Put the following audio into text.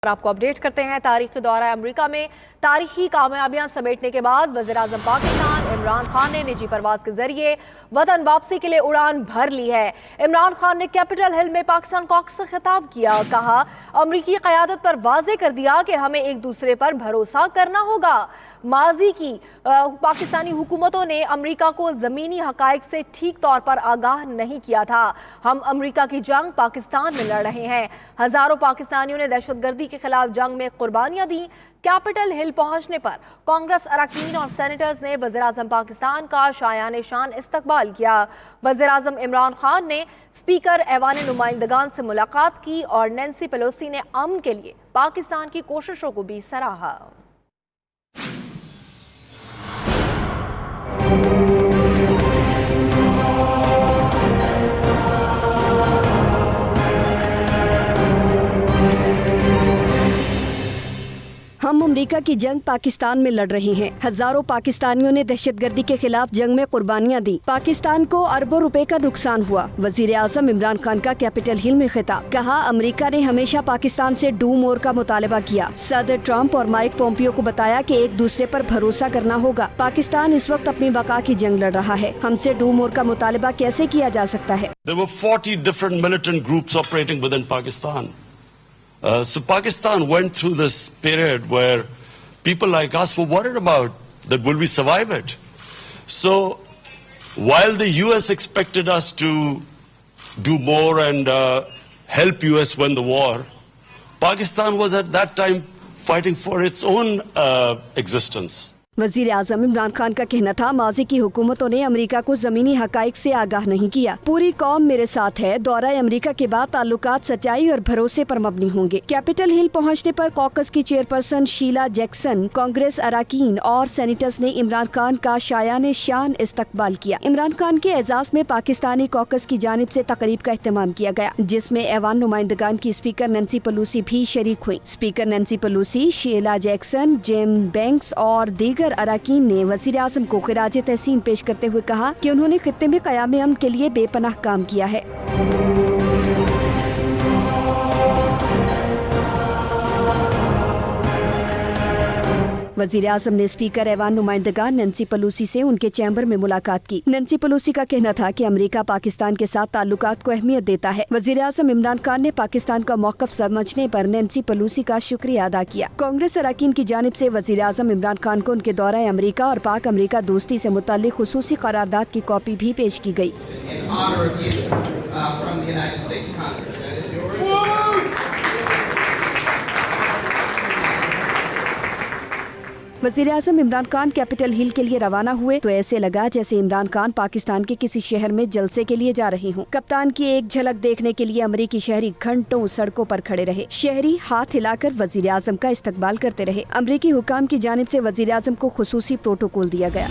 आपको अपडेट करते हैं। तारीखी दौरा अमेरिका में तारीखी कामयाबियां समेटने के बाद वज़ीर-ए-आज़म पाकिस्तान इमरान खान ने निजी परवाज के जरिए वतन वापसी के लिए उड़ान भर ली है। इमरान खान ने कैपिटल हिल में पाकिस्तान कॉन्ग्रेस से खिताब किया। कहा, अमरीकी क़यादत पर वाज़े कर दिया कि हमें एक दूसरे पर भरोसा करना होगा। माजी की पाकिस्तानी हुकूमतों ने अमेरिका को ज़मीनी हक़ाइक़ से ठीक तौर पर आगाह नहीं किया था। हम अमेरिका की जंग पाकिस्तान में लड़ रहे हैं। हज़ारों पाकिस्तानियों ने दहशतगर्दी के खिलाफ जंग में कुर्बानियां दी। कैपिटल हिल पहुंचने पर कांग्रेस अरकान और सेनेटर्स ने वज़ीर-ए-आज़म पाकिस्तान का शायान शान इस्तकबाल किया। वज़ीर-ए-आज़म इमरान खान ने स्पीकर ऐवान नुमाइंदगान से मुलाकात की और नैन्सी पेलोसी ने अमन के लिए पाकिस्तान की कोशिशों को भी सराहा। हम अमेरिका की जंग पाकिस्तान में लड़ रहे हैं। हजारों पाकिस्तानियों ने दहशतगर्दी के खिलाफ जंग में कुर्बानियां दी। पाकिस्तान को अरबों रुपए का नुकसान हुआ। वज़ीर-ए-आज़म इमरान खान का कैपिटल हिल में खिताब। कहा, अमेरिका ने हमेशा पाकिस्तान से डू मोर का मुतालबा किया। सदर ट्रंप और माइक पोम्पियो को बताया कि एक दूसरे पर भरोसा करना होगा। पाकिस्तान इस वक्त अपनी बका की जंग लड़ रहा है। हमसे डू मोर का मुतालबा कैसे किया जा सकता है? There were 40 different militant groups operating within Pakistan. So Pakistan went through this period where people like us were worried about that will we survive it. So while the US expected us to do more and help US win the war, Pakistan was at that time fighting for its own existence. वज़ीर-ए-आज़म इमरान खान का कहना था, माजी की हुकूमतों ने America को ज़मीनी हक़ाइक़ से आगाह नहीं किया। पूरी कौम मेरे साथ है। दौरा अमेरिका के बाद ताल्लुकात सच्चाई और भरोसे पर मबनी होंगे। कैपिटल हिल पहुंचने पर कॉकस की चेयरपर्सन शीला जैक्सन, कांग्रेस अरकान और सेनेटर्स ने इमरान खान का शायान शान इस्तकबाल किया। इमरान खान के एजाज में पाकिस्तानी कॉकस की जानिब से तकरीब का एहतमाम किया गया, जिसमें ऐवान नुमाइंदगान की स्पीकर नैन्सी पेलोसी भी शरीक हुई। Speaker Nancy Pelosi, Sheila Jackson, Jim Banks और दीगर अरकान ने वज़ीर-ए-आज़म को खिराज तहसीन पेश करते हुए कहा कि उन्होंने खित्ते में क़याम अमन के लिए बेपनाह काम किया है। वज़ीर-ए-आज़म ने स्पीकर ऐवान नुमाइंदगान नैन्सी पेलोसी से उनके चैम्बर में मुलाकात की। नैन्सी पेलोसी का कहना था कि अमेरिका पाकिस्तान के साथ ताल्लुकात को अहमियत देता है। वज़ीर-ए-आज़म इमरान खान ने पाकिस्तान का मौक़िफ़ समझने पर नैन्सी पेलोसी का शुक्रिया अदा किया। कांग्रेस अरकान की जानिब से वज़ीर-ए-आज़म इमरान खान को उनके दौरा अमेरिका और पाक अमेरिका दोस्ती से मुताल्लिक़ खुसूसी करारदाद की कॉपी भी पेश की गयी। वज़ीर-ए-आज़म इमरान खान कैपिटल हिल के लिए रवाना हुए तो ऐसे लगा जैसे इमरान खान पाकिस्तान के किसी शहर में जलसे के लिए जा रहे हों। कप्तान की एक झलक देखने के लिए अमरीकी शहरी घंटों सड़कों पर खड़े रहे। शहरी हाथ हिलाकर वज़ीर-ए-आज़म का इस्तकबाल करते रहे। अमरीकी हुकाम की जानिब से वज़ीर-ए-आज़म को खुसूसी प्रोटोकॉल दिया गया।